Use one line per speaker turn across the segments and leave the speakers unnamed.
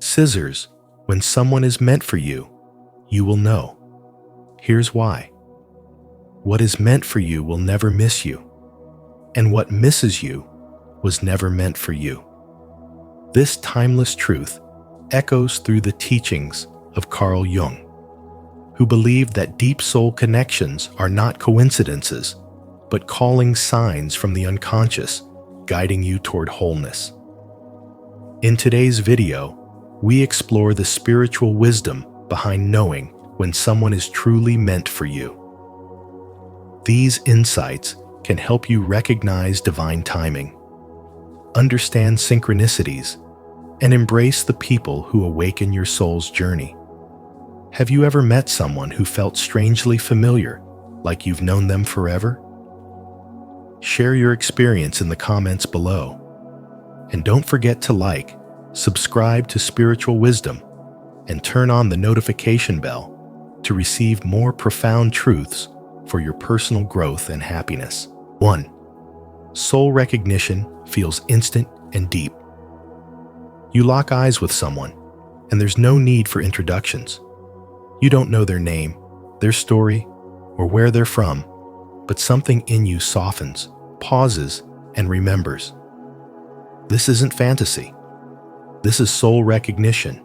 Scissors, when someone is meant for you, you will know. Here's why. What is meant for you will never miss you, and what misses you was never meant for you. This timeless truth echoes through the teachings of Carl Jung, who believed that deep soul connections are not coincidences, but calling signs from the unconscious, guiding you toward wholeness. In today's video, we explore the spiritual wisdom behind knowing when someone is truly meant for you. These insights can help you recognize divine timing, understand synchronicities, and embrace the people who awaken your soul's journey. Have you ever met someone who felt strangely familiar, like you've known them forever? Share your experience in the comments below. And don't forget to like, subscribe to Spiritual Wisdom, and turn on the notification bell to receive more profound truths for your personal growth and happiness. 1. Soul recognition feels instant and deep. You lock eyes with someone, and there's no need for introductions. You don't know their name, their story, or where they're from, but something in you softens, pauses, and remembers. This isn't fantasy. This is soul recognition.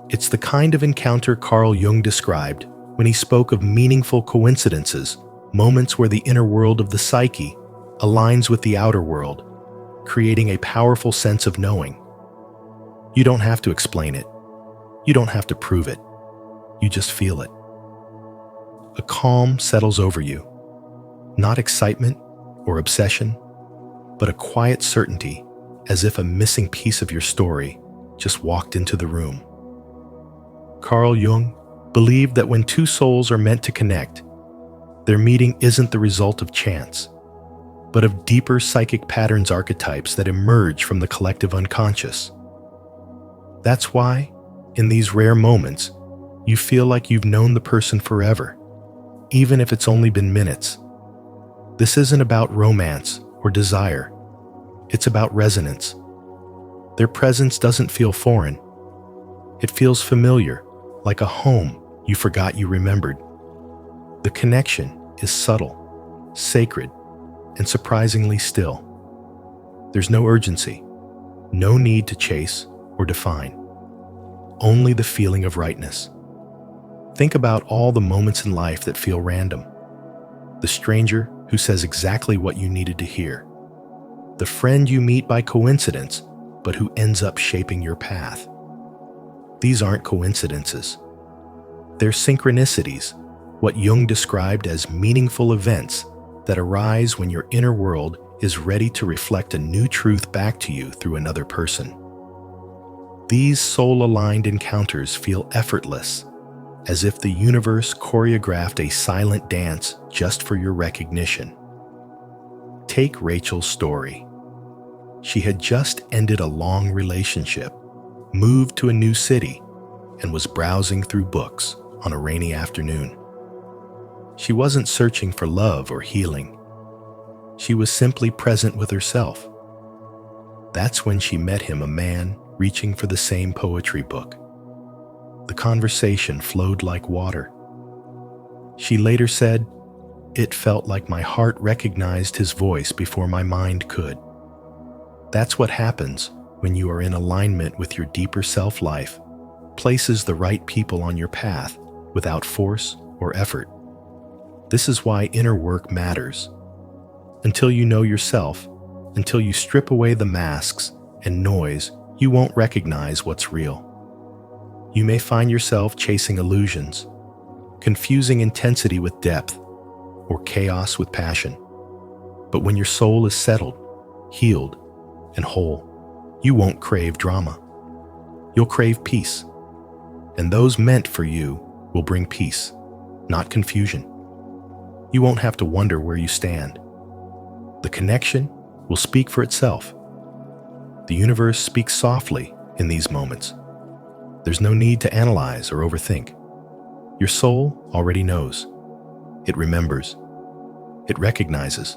It's the kind of encounter Carl Jung described when he spoke of meaningful coincidences, moments where the inner world of the psyche aligns with the outer world, creating a powerful sense of knowing. You don't have to explain it. You don't have to prove it. You just feel it. A calm settles over you. Not excitement or obsession, but a quiet certainty, as if a missing piece of your story just walked into the room. Carl Jung believed that when two souls are meant to connect, their meeting isn't the result of chance, but of deeper psychic patterns, archetypes that emerge from the collective unconscious. That's why, in these rare moments, you feel like you've known the person forever, even if it's only been minutes. This isn't about romance or desire. It's about resonance. Their presence doesn't feel foreign. It feels familiar, like a home you forgot you remembered. The connection is subtle, sacred, and surprisingly still. There's no urgency, no need to chase or define, only the feeling of rightness. Think about all the moments in life that feel random. The stranger who says exactly what you needed to hear. The friend you meet by coincidence, but who ends up shaping your path. These aren't coincidences. They're synchronicities, what Jung described as meaningful events that arise when your inner world is ready to reflect a new truth back to you through another person. These soul-aligned encounters feel effortless, as if the universe choreographed a silent dance just for your recognition. Take Rachel's story. She had just ended a long relationship, moved to a new city, and was browsing through books on a rainy afternoon. She wasn't searching for love or healing. She was simply present with herself. That's when she met him, a man reaching for the same poetry book. The conversation flowed like water. She later said, "It felt like my heart recognized his voice before my mind could." That's what happens when you are in alignment with your deeper self-life, places the right people on your path without force or effort. This is why inner work matters. Until you know yourself, until you strip away the masks and noise, you won't recognize what's real. You may find yourself chasing illusions, confusing intensity with depth, or chaos with passion. But when your soul is settled, healed, and whole, you won't crave drama. You'll crave peace. And those meant for you will bring peace, not confusion. You won't have to wonder where you stand. The connection will speak for itself. The universe speaks softly in these moments. There's no need to analyze or overthink. Your soul already knows. It remembers. It recognizes.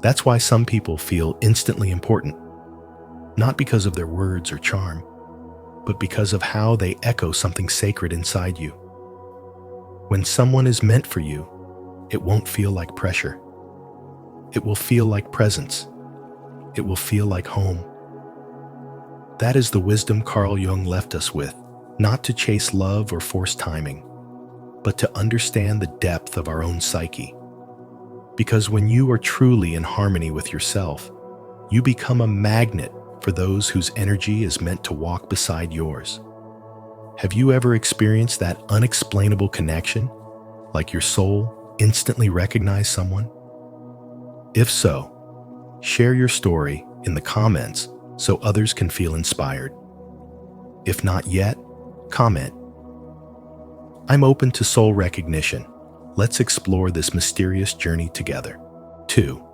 That's why some people feel instantly important, not because of their words or charm, but because of how they echo something sacred inside you. When someone is meant for you, it won't feel like pressure. It will feel like presence. It will feel like home. That is the wisdom Carl Jung left us with, not to chase love or force timing, but to understand the depth of our own psyche. Because when you are truly in harmony with yourself, you become a magnet for those whose energy is meant to walk beside yours. Have you ever experienced that unexplainable connection, like your soul instantly recognized someone? If so, share your story in the comments so others can feel inspired. If not yet, comment. I'm open to soul recognition. Let's explore this mysterious journey together. 2.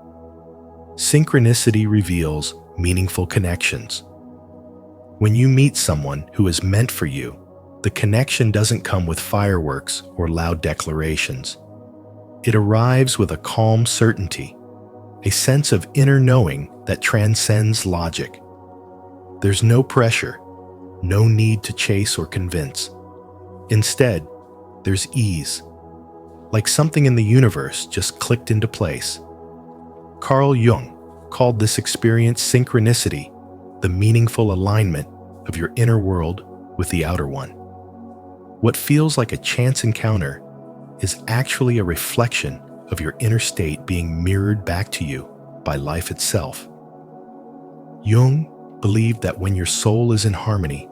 Synchronicity reveals meaningful connections. When you meet someone who is meant for you, the connection doesn't come with fireworks or loud declarations. It arrives with a calm certainty, a sense of inner knowing that transcends logic. There's no pressure, no need to chase or convince. Instead, there's ease, like something in the universe just clicked into place. Carl Jung called this experience synchronicity, the meaningful alignment of your inner world with the outer one. What feels like a chance encounter is actually a reflection of your inner state being mirrored back to you by life itself. Jung believed that when your soul is in harmony,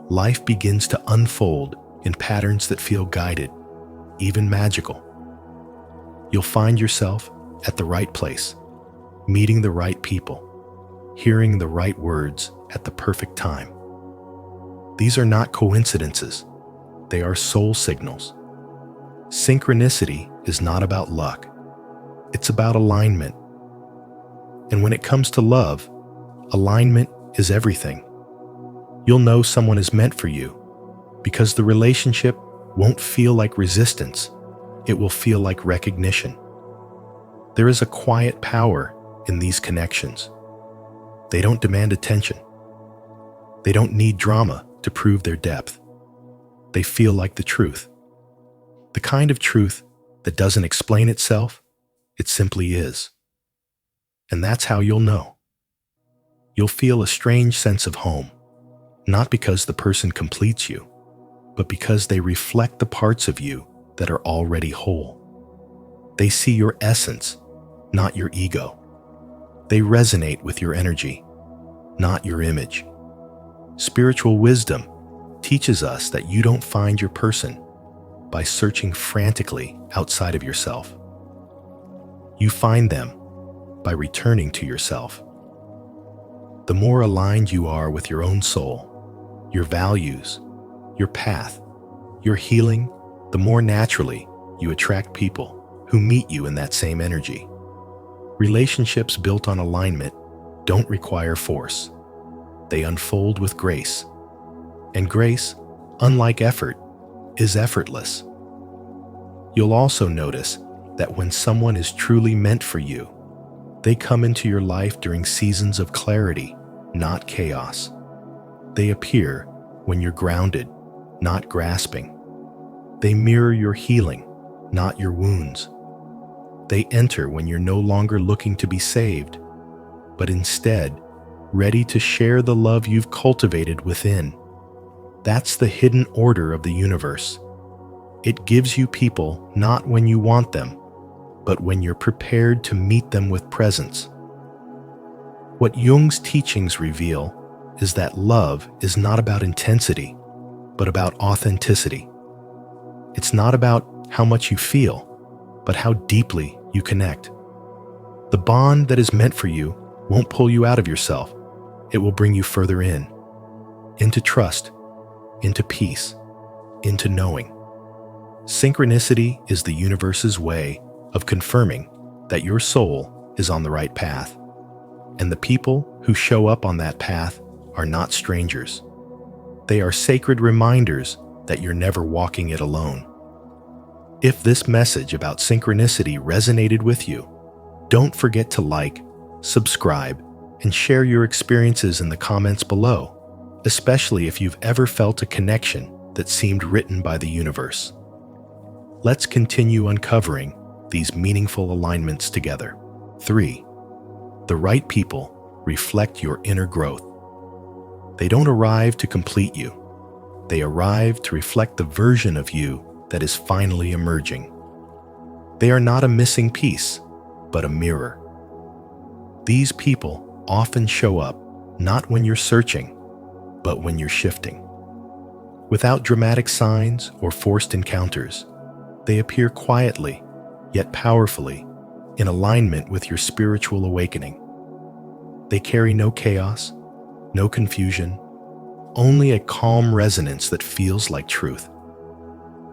life begins to unfold in patterns that feel guided, even magical. You'll find yourself at the right place, meeting the right people, hearing the right words at the perfect time. These are not coincidences, they are soul signals. Synchronicity is not about luck, it's about alignment. And when it comes to love, alignment is everything. You'll know someone is meant for you because the relationship won't feel like resistance, it will feel like recognition. There is a quiet power in these connections. They don't demand attention. They don't need drama to prove their depth. They feel like the truth. The kind of truth that doesn't explain itself, it simply is. And that's how you'll know. You'll feel a strange sense of home, not because the person completes you, but because they reflect the parts of you that are already whole. They see your essence, not your ego. They resonate with your energy, not your image. Spiritual wisdom teaches us that you don't find your person by searching frantically outside of yourself. You find them by returning to yourself. The more aligned you are with your own soul, your values, your path, your healing, the more naturally you attract people who meet you in that same energy. Relationships built on alignment don't require force. They unfold with grace. And grace, unlike effort, is effortless. You'll also notice that when someone is truly meant for you, they come into your life during seasons of clarity, not chaos. They appear when you're grounded, not grasping. They mirror your healing, not your wounds. They enter when you're no longer looking to be saved, but instead ready to share the love you've cultivated within. That's the hidden order of the universe. It gives you people not when you want them, but when you're prepared to meet them with presence. What Jung's teachings reveal is that love is not about intensity, but about authenticity. It's not about how much you feel, but how deeply you connect. The bond that is meant for you won't pull you out of yourself. It will bring you further into trust, into peace, into knowing. Synchronicity is the universe's way of confirming that your soul is on the right path, and the people who show up on that path are not strangers. They are sacred reminders that you're never walking it alone. If this message about synchronicity resonated with you, don't forget to like, subscribe, and share your experiences in the comments below. especially if you've ever felt a connection that seemed written by the universe. Let's continue uncovering these meaningful alignments together. 3. The right people reflect your inner growth. They don't arrive to complete you. They arrive to reflect the version of you that is finally emerging. They are not a missing piece, but a mirror. These people often show up not when you're searching, but when you're shifting. Without dramatic signs or forced encounters, they appear quietly, yet powerfully, in alignment with your spiritual awakening. They carry no chaos, no confusion, only a calm resonance that feels like truth.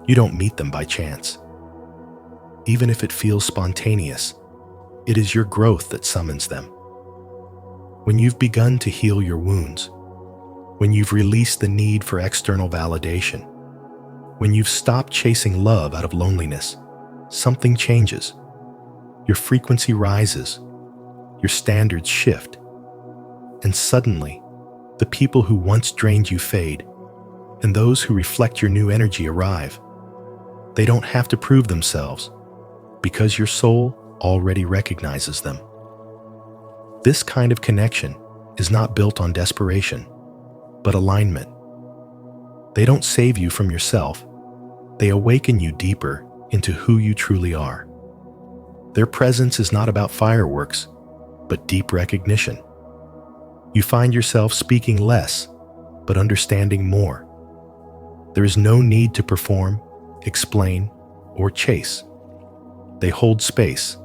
You don't meet them by chance. Even if it feels spontaneous, it is your growth that summons them. When you've begun to heal your wounds, when you've released the need for external validation, when you've stopped chasing love out of loneliness, something changes. Your frequency rises, your standards shift, and suddenly, the people who once drained you fade, and those who reflect your new energy arrive. They don't have to prove themselves, because your soul already recognizes them. This kind of connection is not built on desperation, but alignment. They don't save you from yourself. They awaken you deeper into who you truly are. Their presence is not about fireworks, but deep recognition. You find yourself speaking less, but understanding more. There is no need to perform, explain, or chase. They hold space,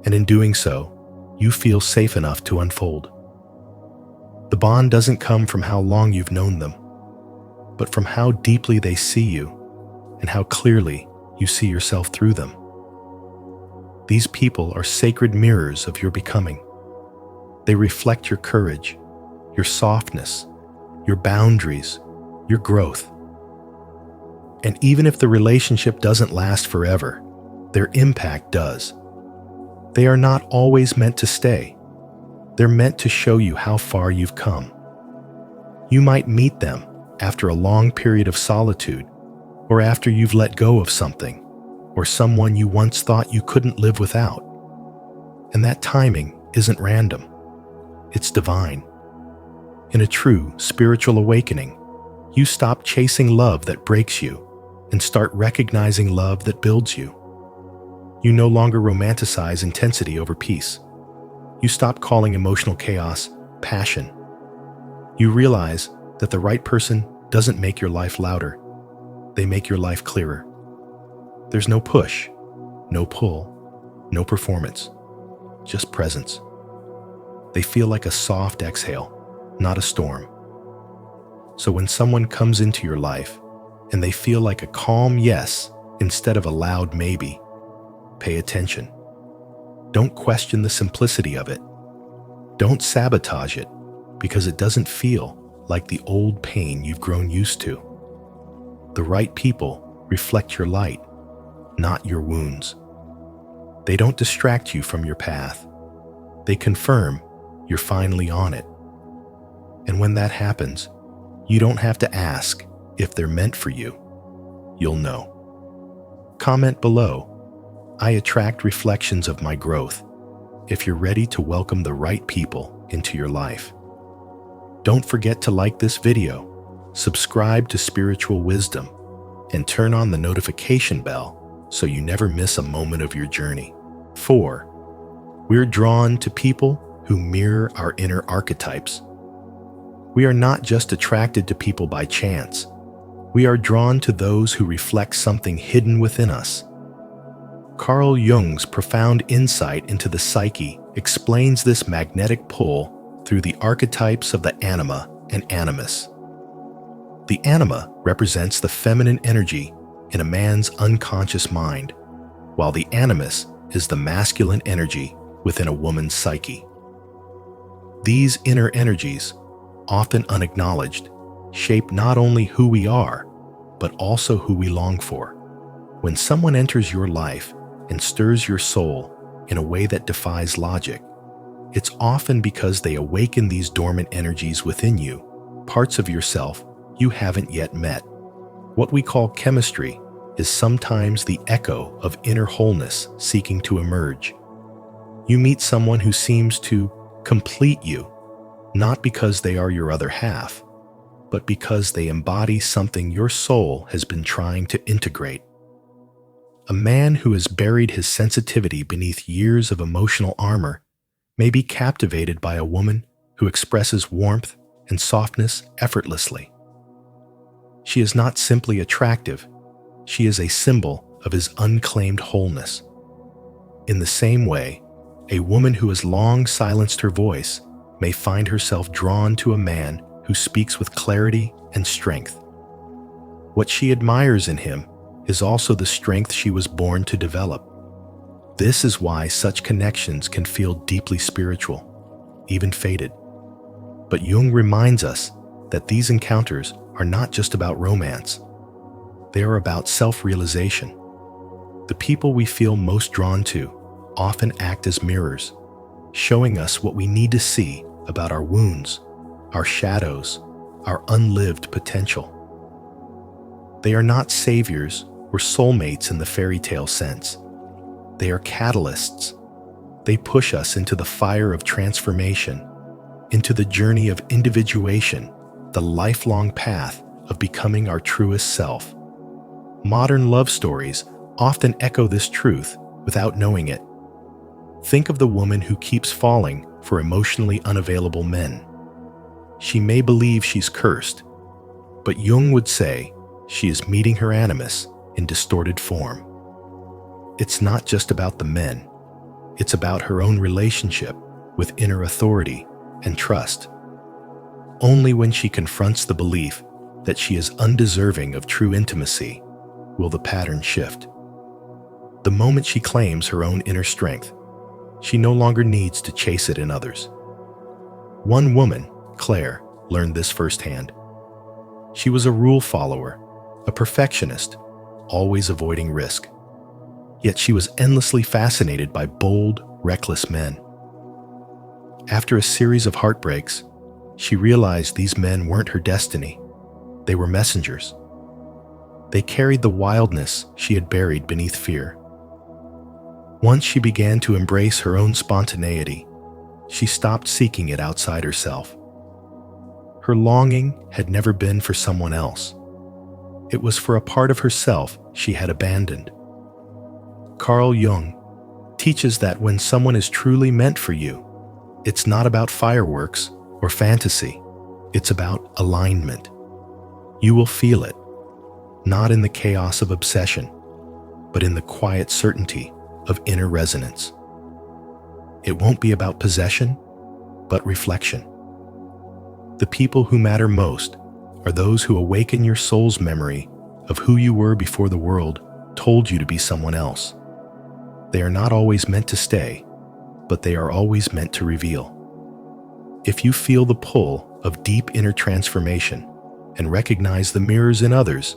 and in doing so, you feel safe enough to unfold. The bond doesn't come from how long you've known them, but from how deeply they see you and how clearly you see yourself through them. These people are sacred mirrors of your becoming. They reflect your courage, your softness, your boundaries, your growth. And even if the relationship doesn't last forever, their impact does. They are not always meant to stay. They're meant to show you how far you've come. You might meet them after a long period of solitude, or after you've let go of something, or someone you once thought you couldn't live without. And that timing isn't random. It's divine. In a true spiritual awakening, you stop chasing love that breaks you and start recognizing love that builds you. You no longer romanticize intensity over peace. You stop calling emotional chaos passion. You realize that the right person doesn't make your life louder. They make your life clearer. There's no push, no pull, no performance, just presence. They feel like a soft exhale, not a storm. So when someone comes into your life and they feel like a calm yes instead of a loud maybe, pay attention. Don't question the simplicity of it. Don't sabotage it because it doesn't feel like the old pain you've grown used to. The right people reflect your light, not your wounds. They don't distract you from your path. They confirm you're finally on it. And when that happens, you don't have to ask if they're meant for you. You'll know. Comment below, I attract reflections of my growth, if you're ready to welcome the right people into your life. Don't forget to like this video, subscribe to Spiritual Wisdom, and turn on the notification bell so you never miss a moment of your journey. 4. We're drawn to people who mirror our inner archetypes. We are not just attracted to people by chance. We are drawn to those who reflect something hidden within us. Carl Jung's profound insight into the psyche explains this magnetic pull through the archetypes of the anima and animus. The anima represents the feminine energy in a man's unconscious mind, while the animus is the masculine energy within a woman's psyche. These inner energies, often unacknowledged, shape not only who we are, but also who we long for. When someone enters your life and stirs your soul in a way that defies logic, it's often because they awaken these dormant energies within you parts of yourself you haven't yet met. What we call chemistry is sometimes the echo of inner wholeness seeking to emerge. You meet someone who seems to complete you, not because they are your other half, but because they embody something your soul has been trying to integrate. A man who has buried his sensitivity beneath years of emotional armor may be captivated by a woman who expresses warmth and softness effortlessly. She is not simply attractive, she is a symbol of his unclaimed wholeness. In the same way, a woman who has long silenced her voice may find herself drawn to a man who speaks with clarity and strength. What she admires in him is also the strength she was born to develop. This is why such connections can feel deeply spiritual, even fated. But Jung reminds us that these encounters are not just about romance. They are about self-realization. The people we feel most drawn to often act as mirrors, showing us what we need to see about our wounds, our shadows, our unlived potential. They are not saviors or soulmates in the fairy tale sense. They are catalysts. They push us into the fire of transformation, into the journey of individuation, the lifelong path of becoming our truest self. Modern love stories often echo this truth without knowing it. Think of the woman who keeps falling for emotionally unavailable men. She may believe she's cursed, but Jung would say she is meeting her animus in distorted form. It's not just about the men. It's about her own relationship with inner authority and trust. Only when she confronts the belief that she is undeserving of true intimacy will the pattern shift. The moment she claims her own inner strength, she no longer needs to chase it in others. One woman, Claire, learned this firsthand. She was a rule follower, a perfectionist, always avoiding risk. Yet she was endlessly fascinated by bold, reckless men. After a series of heartbreaks, she realized these men weren't her destiny. They were messengers. They carried the wildness she had buried beneath fear. Once she began to embrace her own spontaneity, she stopped seeking it outside herself. Her longing had never been for someone else. It was for a part of herself she had abandoned. Carl Jung teaches that when someone is truly meant for you, it's not about fireworks or fantasy. It's about alignment. You will feel it, not in the chaos of obsession, but in the quiet certainty of inner resonance. It won't be about possession, but reflection. The people who matter most are those who awaken your soul's memory of who you were before the world told you to be someone else. They are not always meant to stay, but they are always meant to reveal. If you feel the pull of deep inner transformation and recognize the mirrors in others,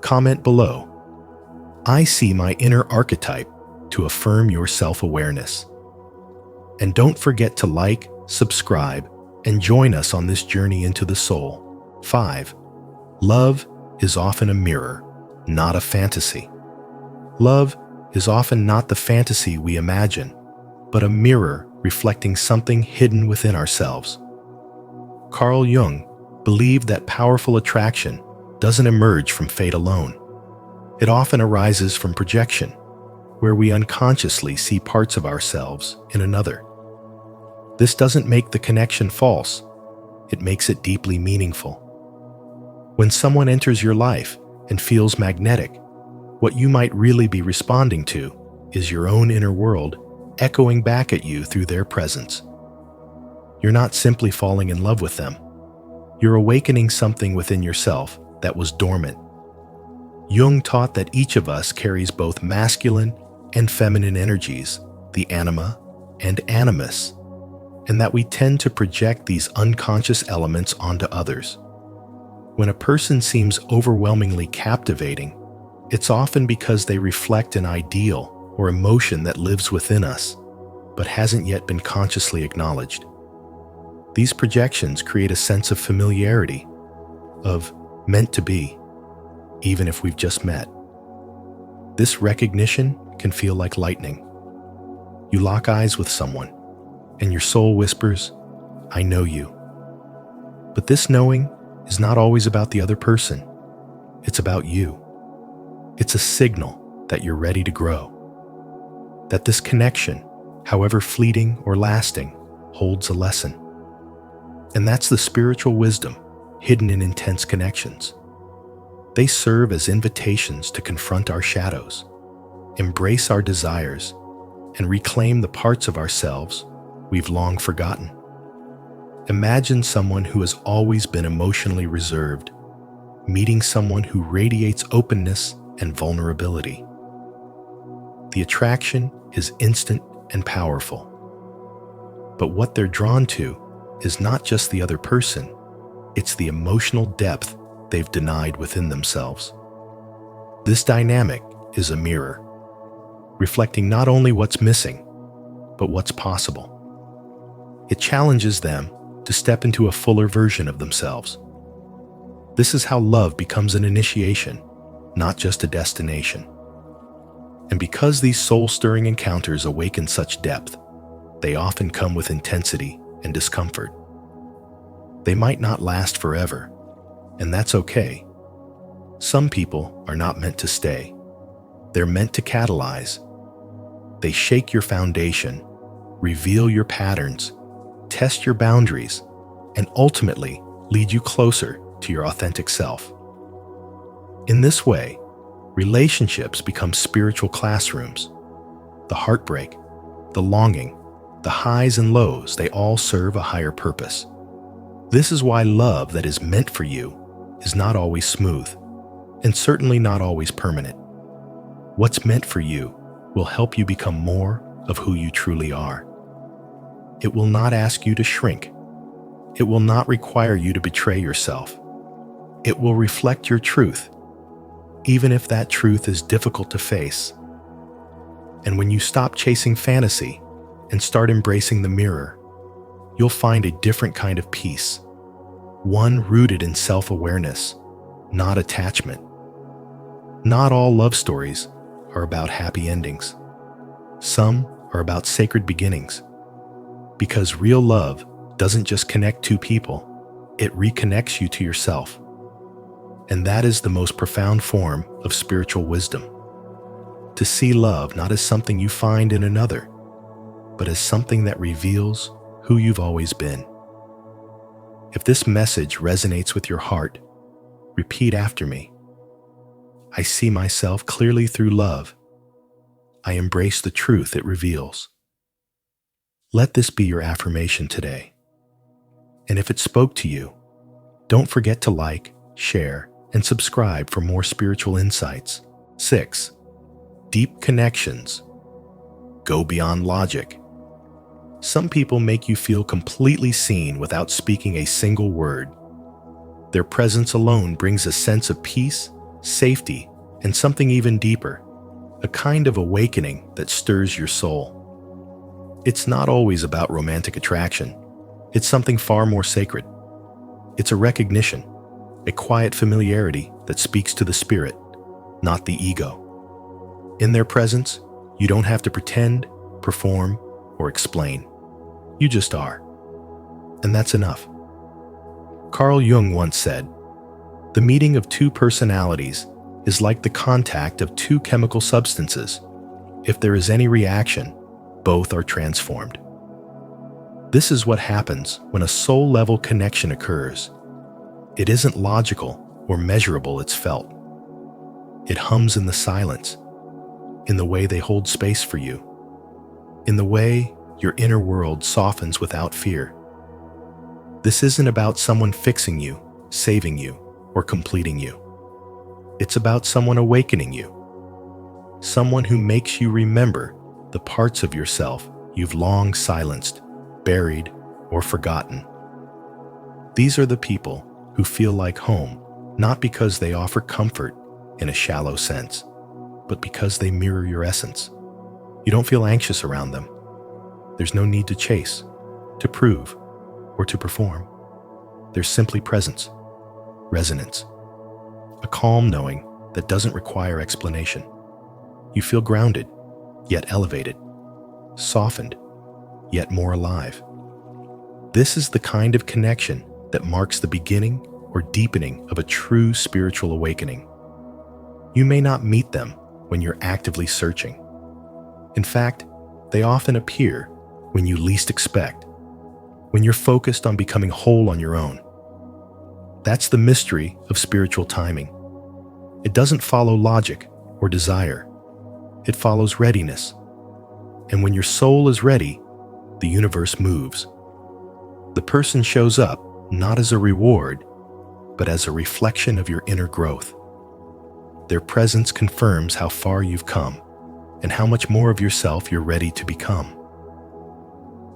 comment below. I see my inner archetype to affirm your self-awareness. And don't forget to like, subscribe, and join us on this journey into the soul. 5. Love is often a mirror, not a fantasy. Love is often not the fantasy we imagine, but a mirror reflecting something hidden within ourselves. Carl Jung believed that powerful attraction doesn't emerge from fate alone. It often arises from projection, where we unconsciously see parts of ourselves in another. This doesn't make the connection false, it makes it deeply meaningful. When someone enters your life and feels magnetic, what you might really be responding to is your own inner world echoing back at you through their presence. You're not simply falling in love with them. You're awakening something within yourself that was dormant. Jung taught that each of us carries both masculine and feminine energies, the anima and animus, and that we tend to project these unconscious elements onto others. When a person seems overwhelmingly captivating, it's often because they reflect an ideal or emotion that lives within us, but hasn't yet been consciously acknowledged. These projections create a sense of familiarity of meant to be, even if we've just met. This recognition can feel like lightning. You lock eyes with someone, and your soul whispers, "I know you." But this knowing is not always about the other person. It's about you. It's a signal that you're ready to grow. That this connection, however fleeting or lasting, holds a lesson. And that's the spiritual wisdom hidden in intense connections. They serve as invitations to confront our shadows, embrace our desires, and reclaim the parts of ourselves we've long forgotten. Imagine someone who has always been emotionally reserved, meeting someone who radiates openness and vulnerability. The attraction is instant and powerful. But what they're drawn to is not just the other person, it's the emotional depth they've denied within themselves. This dynamic is a mirror, reflecting not only what's missing, but what's possible. It challenges them to step into a fuller version of themselves. This is how love becomes an initiation, not just a destination. And because these soul-stirring encounters awaken such depth, they often come with intensity and discomfort. They might not last forever, and that's okay. Some people are not meant to stay. They're meant to catalyze. They shake your foundation, reveal your patterns, test your boundaries, and ultimately lead you closer to your authentic self. In this way, relationships become spiritual classrooms. The heartbreak, the longing, the highs and lows, they all serve a higher purpose. This is why love that is meant for you is not always smooth, and certainly not always permanent. What's meant for you will help you become more of who you truly are. It will not ask you to shrink. It will not require you to betray yourself. It will reflect your truth, even if that truth is difficult to face. And when you stop chasing fantasy and start embracing the mirror, you'll find a different kind of peace, one rooted in self-awareness, not attachment. Not all love stories are about happy endings. Some are about sacred beginnings. Because real love doesn't just connect two people, it reconnects you to yourself. And that is the most profound form of spiritual wisdom. To see love not as something you find in another, but as something that reveals who you've always been. If this message resonates with your heart, repeat after me. I see myself clearly through love. I embrace the truth it reveals. Let this be your affirmation today. And if it spoke to you, don't forget to like, share, and subscribe for more spiritual insights. 6. Deep connections. Go beyond logic. Some people make you feel completely seen without speaking a single word. Their presence alone brings a sense of peace, safety, and something even deeper, a kind of awakening that stirs your soul. It's not always about romantic attraction. It's something far more sacred. It's a recognition, a quiet familiarity that speaks to the spirit, not the ego. In their presence, you don't have to pretend, perform, or explain. You just are. And that's enough. Carl Jung once said, "The meeting of two personalities is like the contact of two chemical substances. If there is any reaction, both are transformed." This is what happens when a soul-level connection occurs. It isn't logical or measurable, it's felt. It hums in the silence, in the way they hold space for you, in the way your inner world softens without fear. This isn't about someone fixing you, saving you, or completing you. It's about someone awakening you, someone who makes you remember the parts of yourself you've long silenced, buried, or forgotten. These are the people who feel like home, not because they offer comfort in a shallow sense, but because they mirror your essence. You don't feel anxious around them. There's no need to chase, to prove, or to perform. There's simply presence. resonance. A calm knowing that doesn't require explanation. You feel grounded, yet elevated, softened, yet more alive. This is the kind of connection that marks the beginning or deepening of a true spiritual awakening. You may not meet them when you're actively searching. In fact, they often appear when you least expect, when you're focused on becoming whole on your own. That's the mystery of spiritual timing. It doesn't follow logic or desire. It follows readiness. And when your soul is ready, the universe moves. The person shows up not as a reward, but as a reflection of your inner growth. Their presence confirms how far you've come and how much more of yourself you're ready to become.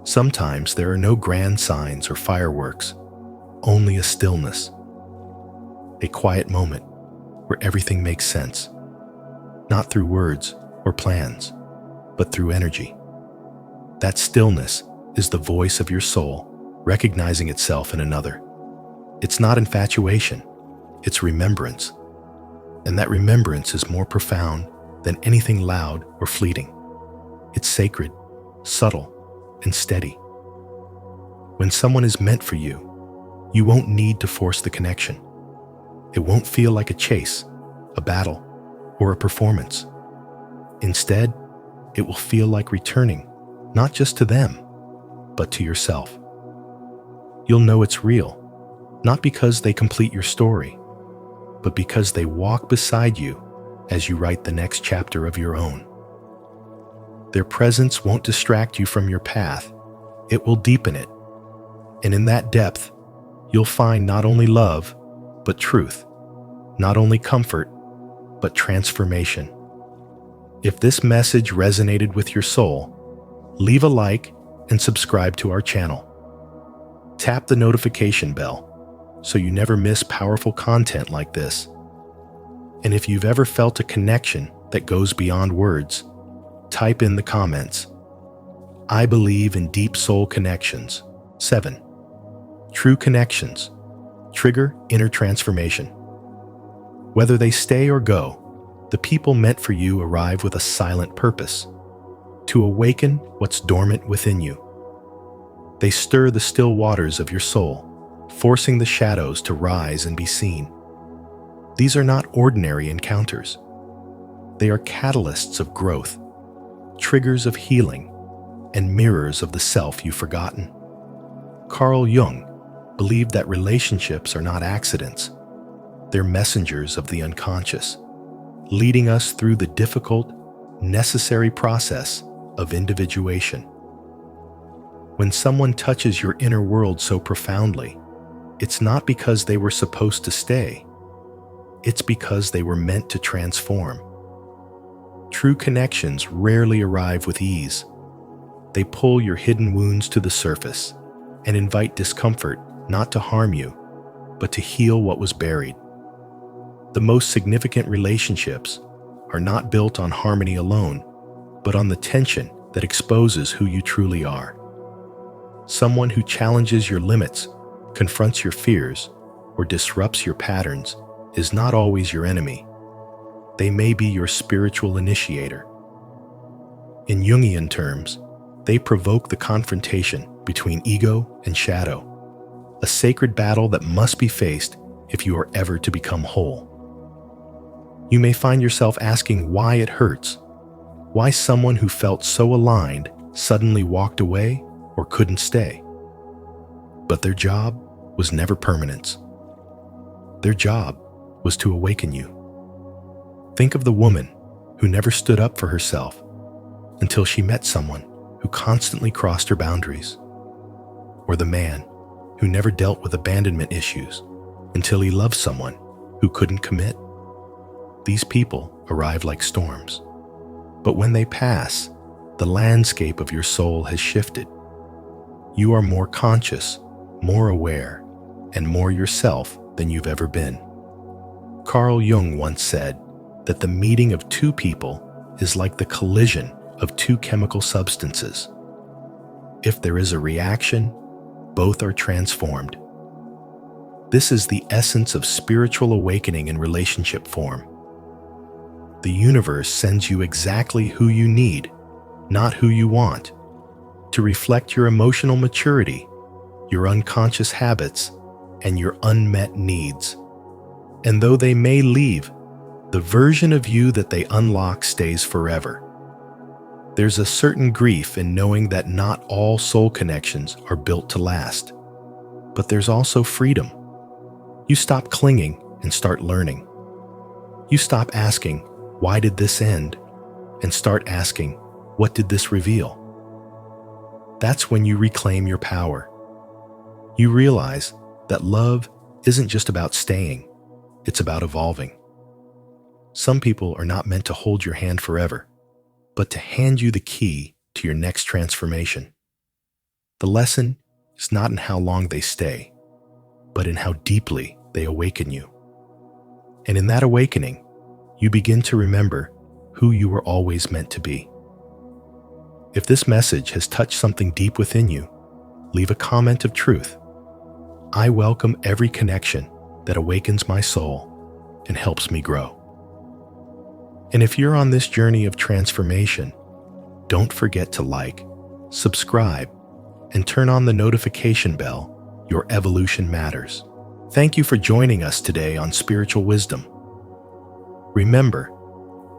Sometimes there are no grand signs or fireworks, only a stillness, a quiet moment where everything makes sense, not through words or plans, but through energy. That stillness is the voice of your soul recognizing itself in another. It's not infatuation, it's remembrance. And that remembrance is more profound than anything loud or fleeting. It's sacred, subtle, and steady. When someone is meant for you, you won't need to force the connection. It won't feel like a chase, a battle, or a performance. Instead, it will feel like returning, not just to them, but to yourself. You'll know it's real, not because they complete your story, but because they walk beside you as you write the next chapter of your own. Their presence won't distract you from your path, it will deepen it. And in that depth, you'll find not only love, but truth, not only comfort, but transformation. If this message resonated with your soul, leave a like and subscribe to our channel. Tap the notification bell so you never miss powerful content like this. And if you've ever felt a connection that goes beyond words, type in the comments. I believe in deep soul connections. 7. True connections trigger inner transformation. Whether they stay or go, the people meant for you arrive with a silent purpose: to awaken what's dormant within you. They stir the still waters of your soul, forcing the shadows to rise and be seen. These are not ordinary encounters. They are catalysts of growth, triggers of healing, and mirrors of the self you've forgotten. Carl Jung believed that relationships are not accidents. They're messengers of the unconscious, leading us through the difficult, necessary process of individuation. When someone touches your inner world so profoundly, it's not because they were supposed to stay. It's because they were meant to transform. True connections rarely arrive with ease. They pull your hidden wounds to the surface and invite discomfort not to harm you, but to heal what was buried. The most significant relationships are not built on harmony alone, but on the tension that exposes who you truly are. Someone who challenges your limits, confronts your fears, or disrupts your patterns is not always your enemy. They may be your spiritual initiator. In Jungian terms, they provoke the confrontation between ego and shadow, a sacred battle that must be faced if you are ever to become whole. You may find yourself asking why it hurts, why someone who felt so aligned suddenly walked away or couldn't stay. But their job was never permanence. Their job was to awaken you. Think of the woman who never stood up for herself until she met someone who constantly crossed her boundaries, or the man who never dealt with abandonment issues until he loved someone who couldn't commit. These people arrive like storms, but when they pass, the landscape of your soul has shifted. You are more conscious, more aware, and more yourself than you've ever been. Carl Jung once said that the meeting of two people is like the collision of two chemical substances. If there is a reaction, both are transformed. This is the essence of spiritual awakening in relationship form. The universe sends you exactly who you need, not who you want, to reflect your emotional maturity, your unconscious habits, and your unmet needs. And though they may leave, the version of you that they unlock stays forever. There's a certain grief in knowing that not all soul connections are built to last. But there's also freedom. You stop clinging and start learning. You stop asking, "Why did this end?" and start asking, "What did this reveal?" That's when you reclaim your power. You realize that love isn't just about staying, it's about evolving. Some people are not meant to hold your hand forever, but to hand you the key to your next transformation. The lesson is not in how long they stay, but in how deeply they awaken you. And in that awakening, you begin to remember who you were always meant to be. If this message has touched something deep within you, leave a comment of truth. I welcome every connection that awakens my soul and helps me grow. And if you're on this journey of transformation, don't forget to like, subscribe, and turn on the notification bell. Your evolution matters. Thank you for joining us today on Spiritual Wisdom. Remember,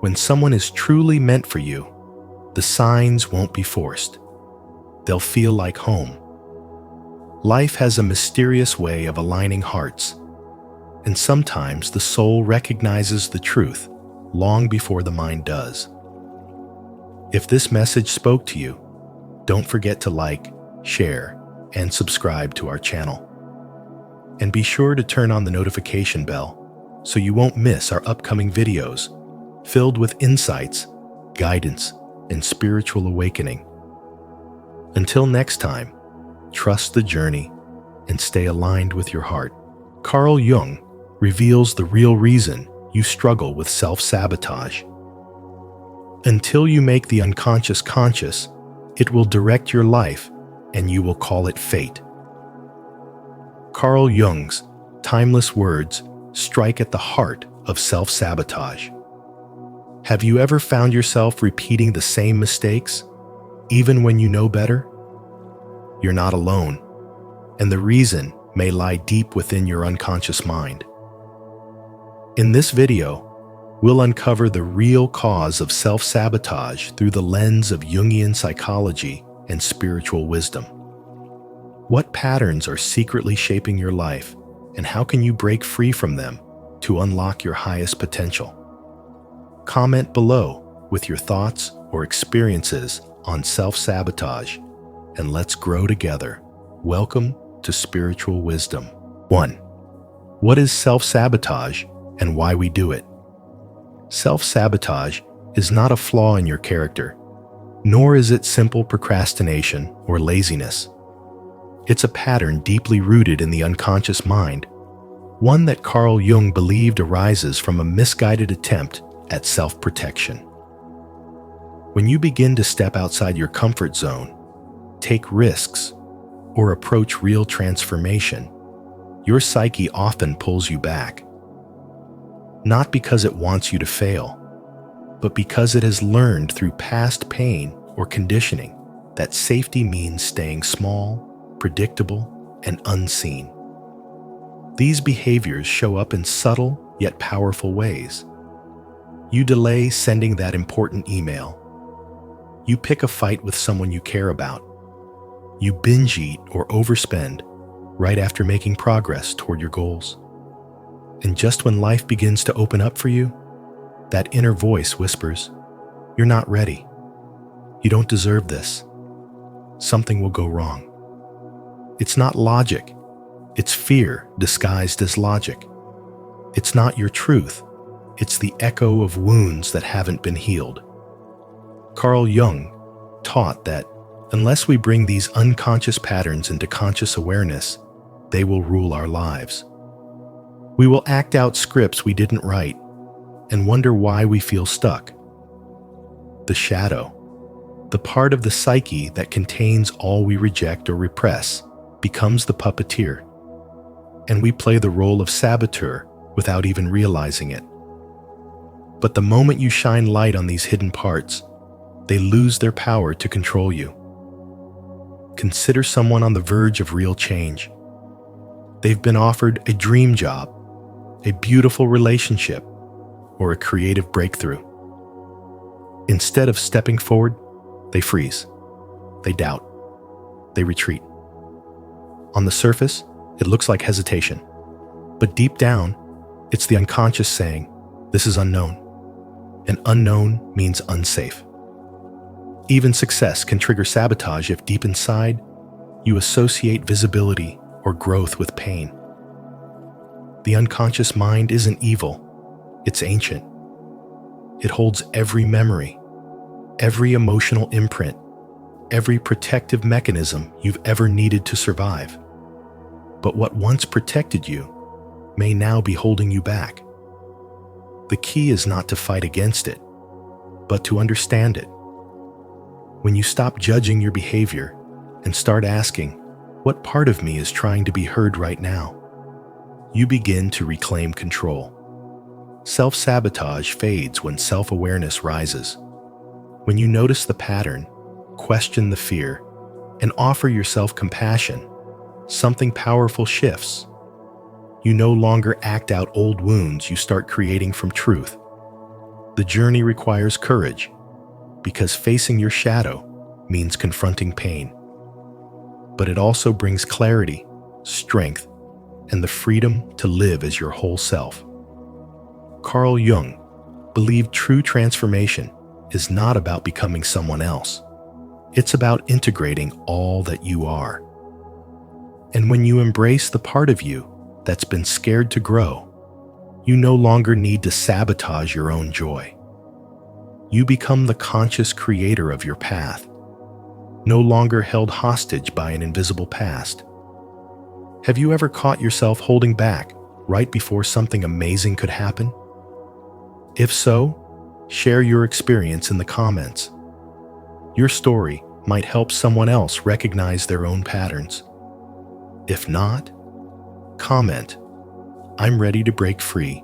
when someone is truly meant for you, the signs won't be forced. They'll feel like home. Life has a mysterious way of aligning hearts, and sometimes the soul recognizes the truth long before the mind does. If this message spoke to you, don't forget to like, share, and subscribe to our channel. And be sure to turn on the notification bell so you won't miss our upcoming videos filled with insights, guidance, and spiritual awakening. Until next time, trust the journey and stay aligned with your heart. Carl Jung reveals the real reason you struggle with self-sabotage. Until you make the unconscious conscious, it will direct your life and you will call it fate. Carl Jung's timeless words strike at the heart of self-sabotage. Have you ever found yourself repeating the same mistakes, even when you know better? You're not alone, and the reason may lie deep within your unconscious mind. In this video, we'll uncover the real cause of self-sabotage through the lens of Jungian psychology and spiritual wisdom. What patterns are secretly shaping your life, and how can you break free from them to unlock your highest potential? Comment below with your thoughts or experiences on self-sabotage, and let's grow together. Welcome to Spiritual Wisdom. 1. What is self-sabotage and why we do it? Self-sabotage is not a flaw in your character, nor is it simple procrastination or laziness. It's a pattern deeply rooted in the unconscious mind, one that Carl Jung believed arises from a misguided attempt at self-protection. When you begin to step outside your comfort zone, take risks, or approach real transformation, your psyche often pulls you back. Not because it wants you to fail, but because it has learned through past pain or conditioning that safety means staying small, predictable, and unseen. These behaviors show up in subtle yet powerful ways. You delay sending that important email. You pick a fight with someone you care about. You binge eat or overspend right after making progress toward your goals. And just when life begins to open up for you, that inner voice whispers, "You're not ready. You don't deserve this. Something will go wrong." It's not logic. It's fear disguised as logic. It's not your truth. It's the echo of wounds that haven't been healed. Carl Jung taught that unless we bring these unconscious patterns into conscious awareness, they will rule our lives. We will act out scripts we didn't write and wonder why we feel stuck. The shadow, the part of the psyche that contains all we reject or repress, becomes the puppeteer. and we play the role of saboteur without even realizing it. But the moment you shine light on these hidden parts, they lose their power to control you. Consider someone on the verge of real change. They've been offered a dream job, a beautiful relationship, or a creative breakthrough. Instead of stepping forward, they freeze. They doubt. They retreat. On the surface, it looks like hesitation. But deep down, it's the unconscious saying, "This is unknown." And unknown means unsafe. Even success can trigger sabotage if deep inside, you associate visibility or growth with pain. The unconscious mind isn't evil, it's ancient. It holds every memory, every emotional imprint, every protective mechanism you've ever needed to survive. But what once protected you may now be holding you back. The key is not to fight against it, but to understand it. When you stop judging your behavior and start asking, "What part of me is trying to be heard right now?" you begin to reclaim control. Self-sabotage fades when self-awareness rises. When you notice the pattern, question the fear, and offer yourself compassion, something powerful shifts. You no longer act out old wounds you start creating from truth. The journey requires courage, because facing your shadow means confronting pain. But it also brings clarity, strength, and the freedom to live as your whole self. Carl Jung believed true transformation is not about becoming someone else. It's about integrating all that you are. And when you embrace the part of you that's been scared to grow, you no longer need to sabotage your own joy. You become the conscious creator of your path, no longer held hostage by an invisible past. Have you ever caught yourself holding back right before something amazing could happen? If so, share your experience in the comments. Your story might help someone else recognize their own patterns. If not, comment, "I'm ready to break free,"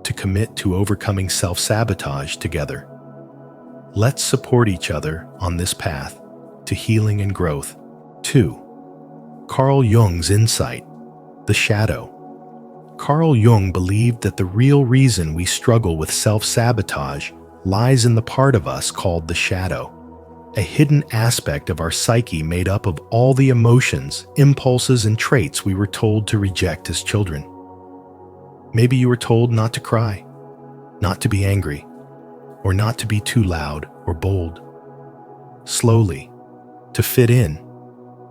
to commit to overcoming self-sabotage together. Let's support each other on this path to healing and growth. 2. Carl Jung's insight, the shadow. Carl Jung believed that the real reason we struggle with self-sabotage lies in the part of us called the shadow, a hidden aspect of our psyche made up of all the emotions, impulses, and traits we were told to reject as children. Maybe you were told not to cry, not to be angry, or not to be too loud or bold. Slowly, to fit in,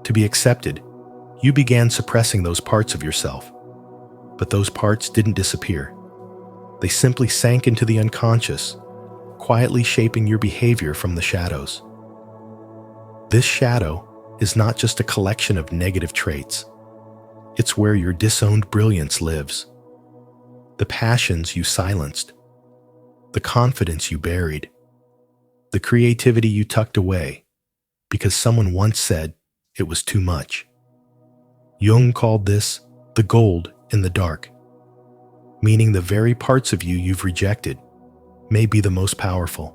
to be accepted, you began suppressing those parts of yourself. But those parts didn't disappear. They simply sank into the unconscious, quietly shaping your behavior from the shadows. This shadow is not just a collection of negative traits. It's where your disowned brilliance lives. The passions you silenced, the confidence you buried, the creativity you tucked away because someone once said it was too much. Jung called this the gold in the dark, meaning the very parts of you you've rejected may be the most powerful.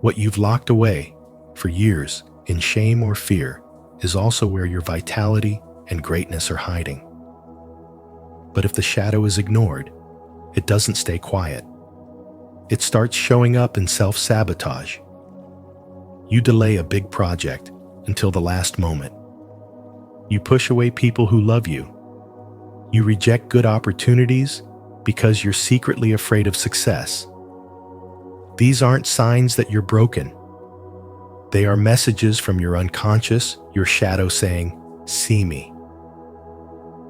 What you've locked away for years in shame or fear is also where your vitality and greatness are hiding. But if the shadow is ignored, it doesn't stay quiet. It starts showing up in self-sabotage. You delay a big project until the last moment. You push away people who love you. You reject good opportunities because you're secretly afraid of success. These aren't signs that you're broken. They are messages from your unconscious, your shadow saying, "See me."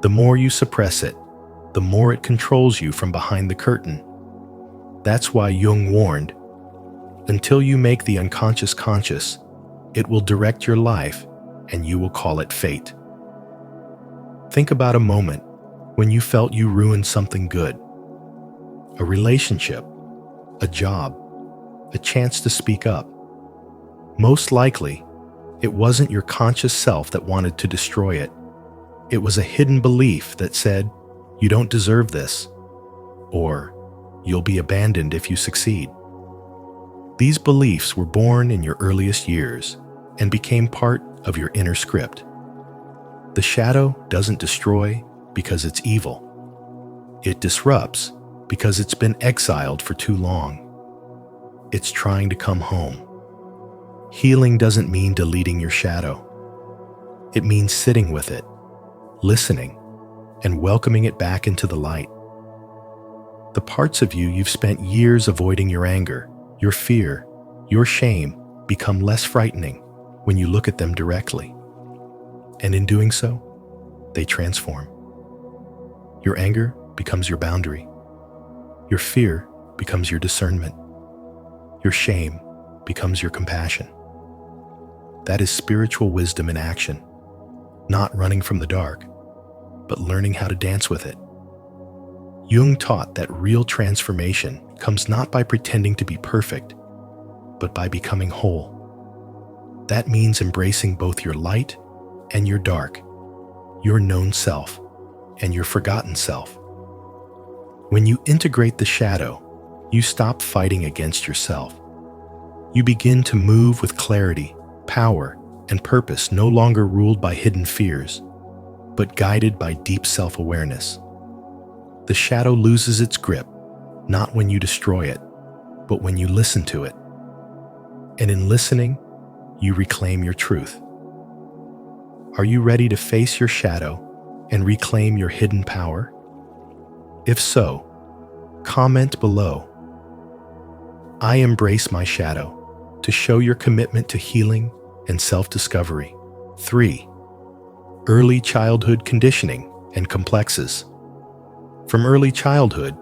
The more you suppress it, the more it controls you from behind the curtain. That's why Jung warned, until you make the unconscious conscious, it will direct your life and you will call it fate. Think about a moment when you felt you ruined something good. A relationship, a job, a chance to speak up. Most likely, it wasn't your conscious self that wanted to destroy it. It was a hidden belief that said, "You don't deserve this," or "You'll be abandoned if you succeed." These beliefs were born in your earliest years and became part of your inner script. The shadow doesn't destroy because it's evil. It disrupts because it's been exiled for too long. It's trying to come home. Healing doesn't mean deleting your shadow. It means sitting with it, listening, and welcoming it back into the light. The parts of you you've spent years avoiding, your anger, your fear, your shame, become less frightening when you look at them directly. And in doing so, they transform. Your anger becomes your boundary. Your fear becomes your discernment. Your shame becomes your compassion. That is spiritual wisdom in action, not running from the dark, but learning how to dance with it. Jung taught that real transformation comes not by pretending to be perfect, but by becoming whole. That means embracing both your light and your dark, your known self and your forgotten self. When you integrate the shadow, you stop fighting against yourself. You begin to move with clarity, power, and purpose, no longer ruled by hidden fears, but guided by deep self-awareness. The shadow loses its grip, not when you destroy it, but when you listen to it. And in listening, you reclaim your truth. Are you ready to face your shadow and reclaim your hidden power? If so, comment below. I embrace my shadow, to show your commitment to healing and self-discovery. 3. Early childhood conditioning and complexes. From early childhood,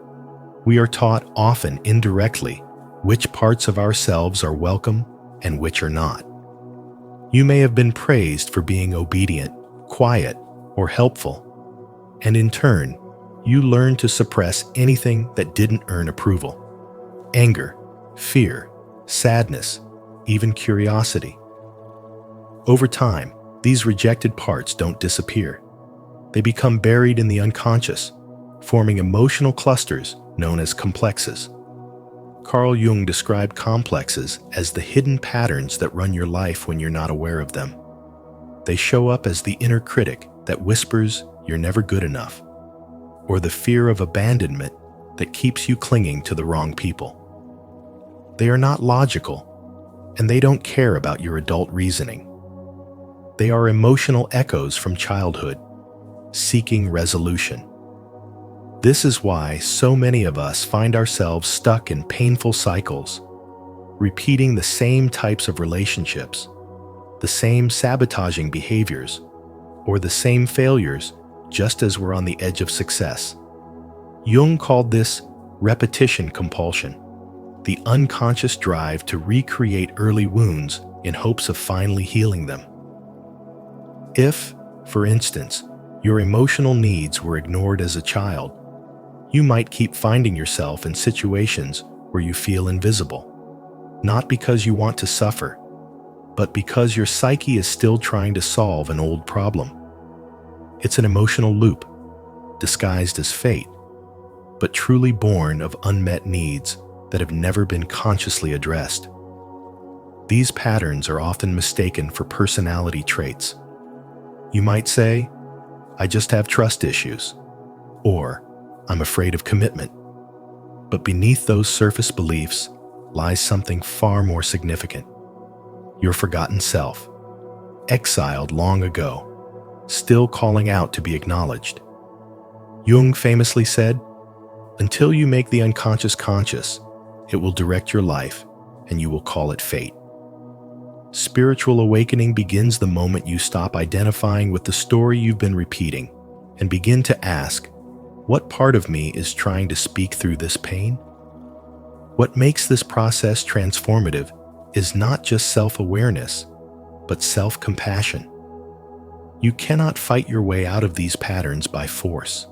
we are taught, often indirectly, which parts of ourselves are welcome and which are not. You may have been praised for being obedient, quiet, or helpful, and in turn, you learn to suppress anything that didn't earn approval. Anger, fear, sadness, even curiosity. Over time, these rejected parts don't disappear. They become buried in the unconscious, forming emotional clusters known as complexes. Carl Jung described complexes as the hidden patterns that run your life when you're not aware of them. They show up as the inner critic that whispers you're never good enough, or the fear of abandonment that keeps you clinging to the wrong people. They are not logical, and they don't care about your adult reasoning. They are emotional echoes from childhood, seeking resolution. This is why so many of us find ourselves stuck in painful cycles, repeating the same types of relationships, the same sabotaging behaviors, or the same failures just as we're on the edge of success. Jung called this repetition compulsion, the unconscious drive to recreate early wounds in hopes of finally healing them. If, for instance, your emotional needs were ignored as a child, you might keep finding yourself in situations where you feel invisible, not because you want to suffer, but because your psyche is still trying to solve an old problem. It's an emotional loop, disguised as fate, but truly born of unmet needs that have never been consciously addressed. These patterns are often mistaken for personality traits. You might say, "I just have trust issues," or "I'm afraid of commitment." But beneath those surface beliefs lies something far more significant. Your forgotten self, exiled long ago, still calling out to be acknowledged. Jung famously said, "Until you make the unconscious conscious, it will direct your life and you will call it fate." Spiritual awakening begins the moment you stop identifying with the story you've been repeating and begin to ask, what part of me is trying to speak through this pain? What makes this process transformative is not just self-awareness, but self-compassion. You cannot fight your way out of these patterns by force.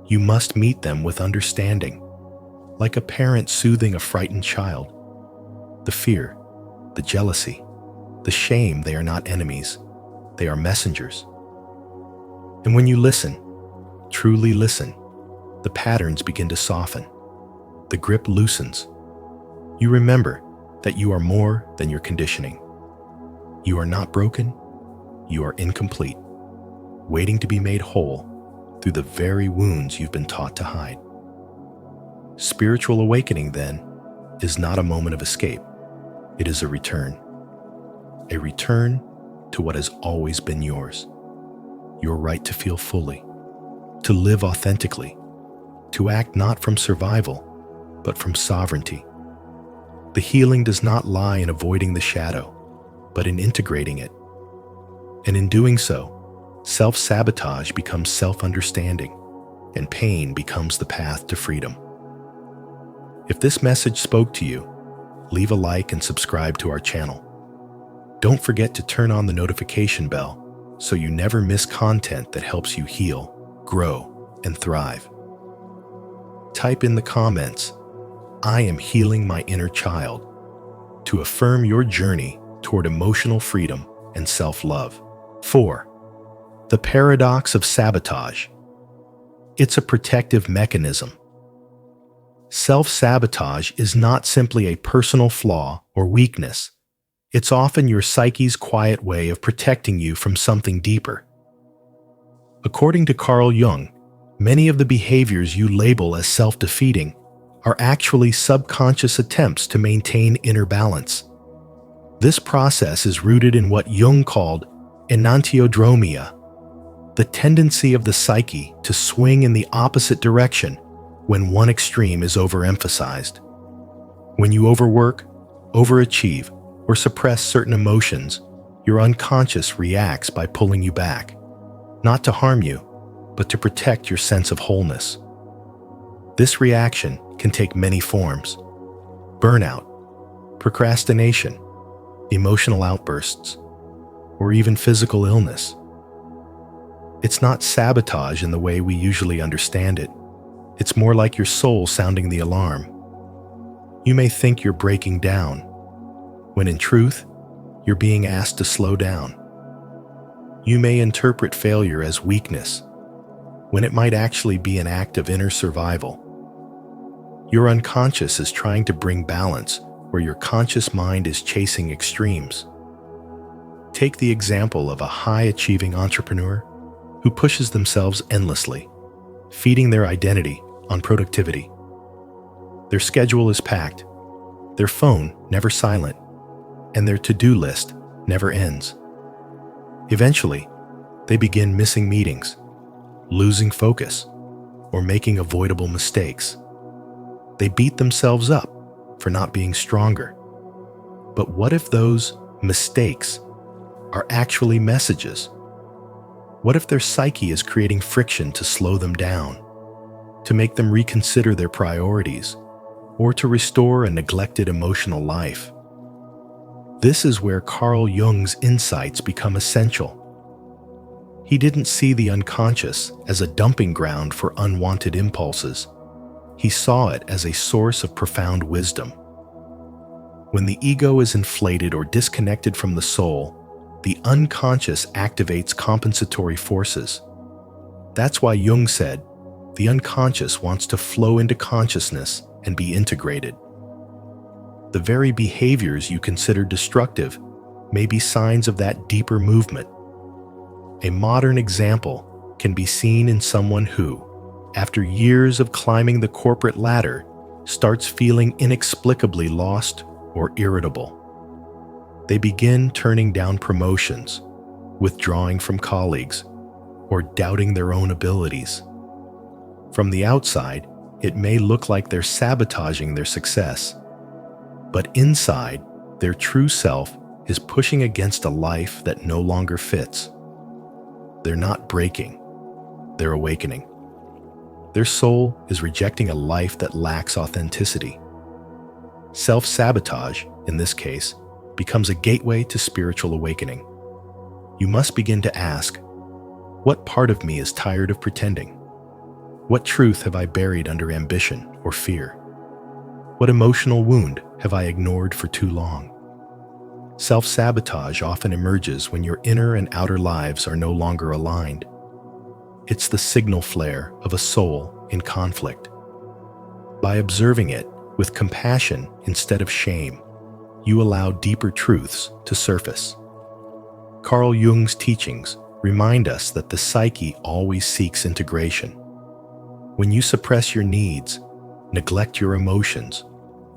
You must meet them with understanding, like a parent soothing a frightened child. The fear, the jealousy, the shame, they are not enemies. They are messengers. And when you listen, truly listen, the patterns begin to soften. The grip loosens. You remember that you are more than your conditioning. You are not broken. You are incomplete, waiting to be made whole through the very wounds you've been taught to hide. Spiritual awakening, then, is not a moment of escape. It is a return to what has always been yours. Your right to feel fully, to live authentically, to act not from survival, but from sovereignty. The healing does not lie in avoiding the shadow, but in integrating it. And in doing so, self-sabotage becomes self-understanding, and pain becomes the path to freedom. If this message spoke to you, leave a like and subscribe to our channel. Don't forget to turn on the notification bell so you never miss content that helps you heal, grow, and thrive. Type in the comments, "I am healing my inner child," to affirm your journey toward emotional freedom and self-love. 4. The paradox of sabotage. It's a protective mechanism. Self-sabotage is not simply a personal flaw or weakness. It's often your psyche's quiet way of protecting you from something deeper. According to Carl Jung, many of the behaviors you label as self-defeating are actually subconscious attempts to maintain inner balance. This process is rooted in what Jung called enantiodromia, the tendency of the psyche to swing in the opposite direction when one extreme is overemphasized. When you overwork, overachieve, or suppress certain emotions, your unconscious reacts by pulling you back, not to harm you, but to protect your sense of wholeness. This reaction can take many forms: burnout, procrastination, emotional outbursts, or even physical illness. It's not sabotage in the way we usually understand it. It's more like your soul sounding the alarm. You may think you're breaking down, when in truth, you're being asked to slow down. You may interpret failure as weakness, when it might actually be an act of inner survival. Your unconscious is trying to bring balance where your conscious mind is chasing extremes. Take the example of a high-achieving entrepreneur who pushes themselves endlessly, feeding their identity on productivity. Their schedule is packed, their phone never silent, and their to-do list never ends. Eventually, they begin missing meetings, losing focus, or making avoidable mistakes. They beat themselves up for not being stronger. But what if those mistakes are actually messages? What if their psyche is creating friction to slow them down, to make them reconsider their priorities, or to restore a neglected emotional life? This is where Carl Jung's insights become essential. He didn't see the unconscious as a dumping ground for unwanted impulses. He saw it as a source of profound wisdom. When the ego is inflated or disconnected from the soul, the unconscious activates compensatory forces. That's why Jung said, the unconscious wants to flow into consciousness and be integrated. The very behaviors you consider destructive may be signs of that deeper movement. A modern example can be seen in someone who, after years of climbing the corporate ladder, starts feeling inexplicably lost or irritable. They begin turning down promotions, withdrawing from colleagues, or doubting their own abilities. From the outside, it may look like they're sabotaging their success, but inside, their true self is pushing against a life that no longer fits. They're not breaking, they're awakening. Their soul is rejecting a life that lacks authenticity. Self-sabotage, in this case, becomes a gateway to spiritual awakening. You must begin to ask, what part of me is tired of pretending? What truth have I buried under ambition or fear? What emotional wound have I ignored for too long? Self-sabotage often emerges when your inner and outer lives are no longer aligned. It's the signal flare of a soul in conflict. By observing it with compassion instead of shame, you allow deeper truths to surface. Carl Jung's teachings remind us that the psyche always seeks integration. When you suppress your needs, neglect your emotions,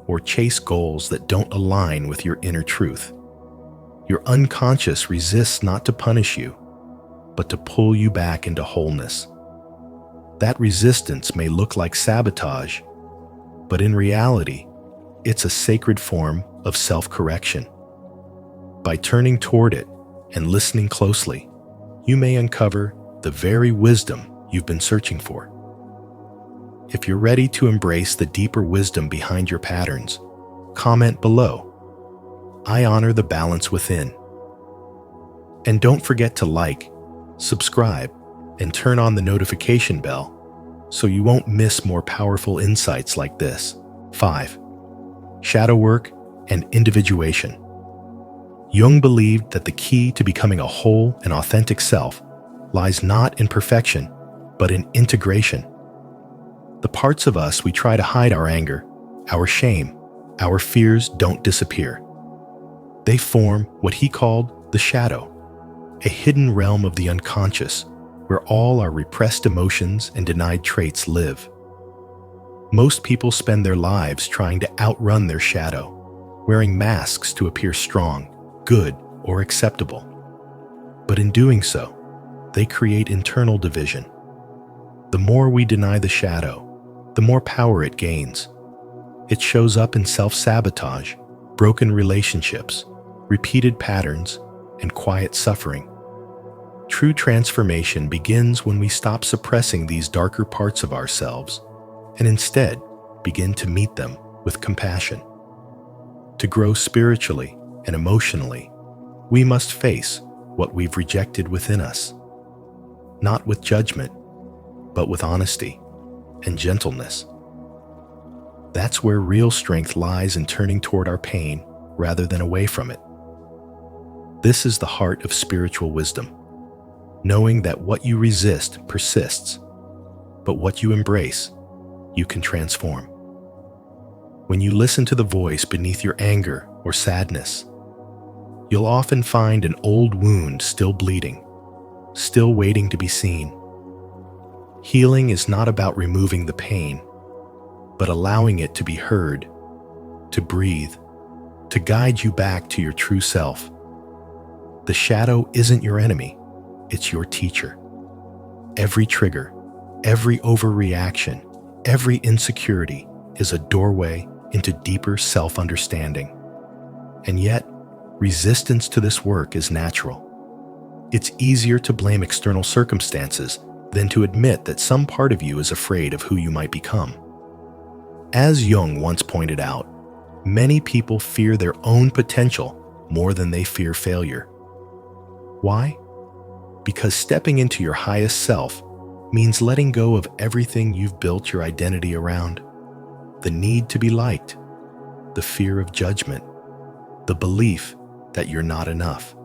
or chase goals that don't align with your inner truth, your unconscious resists not to punish you, but to pull you back into wholeness. That resistance may look like sabotage, but in reality, it's a sacred form of self-correction. By turning toward it and listening closely, you may uncover the very wisdom you've been searching for. If you're ready to embrace the deeper wisdom behind your patterns, comment below. I honor the balance within. And don't forget to like, subscribe, and turn on the notification bell so you won't miss more powerful insights like this. 5. Shadow work and individuation. Jung believed that the key to becoming a whole and authentic self lies not in perfection, but in integration. The parts of us we try to hide, our anger, our shame, our fears, don't disappear. They form what he called the shadow, a hidden realm of the unconscious where all our repressed emotions and denied traits live. Most people spend their lives trying to outrun their shadow, wearing masks to appear strong, good, or acceptable. But in doing so, they create internal division. The more we deny the shadow, the more power it gains. It shows up in self-sabotage, broken relationships, repeated patterns, and quiet suffering. True transformation begins when we stop suppressing these darker parts of ourselves and instead begin to meet them with compassion. To grow spiritually and emotionally, we must face what we've rejected within us, not with judgment, but with honesty and gentleness. That's where real strength lies, in turning toward our pain rather than away from it. This is the heart of spiritual wisdom, knowing that what you resist persists, but what you embrace, you can transform. When you listen to the voice beneath your anger or sadness, you'll often find an old wound still bleeding, still waiting to be seen. Healing is not about removing the pain, but allowing it to be heard, to breathe, to guide you back to your true self. The shadow isn't your enemy, it's your teacher. Every trigger, every overreaction, every insecurity is a doorway into deeper self-understanding. And yet, resistance to this work is natural. It's easier to blame external circumstances than to admit that some part of you is afraid of who you might become. As Jung once pointed out, many people fear their own potential more than they fear failure. Why? Because stepping into your highest self means letting go of everything you've built your identity around. The need to be liked, the fear of judgment, the belief that you're not enough.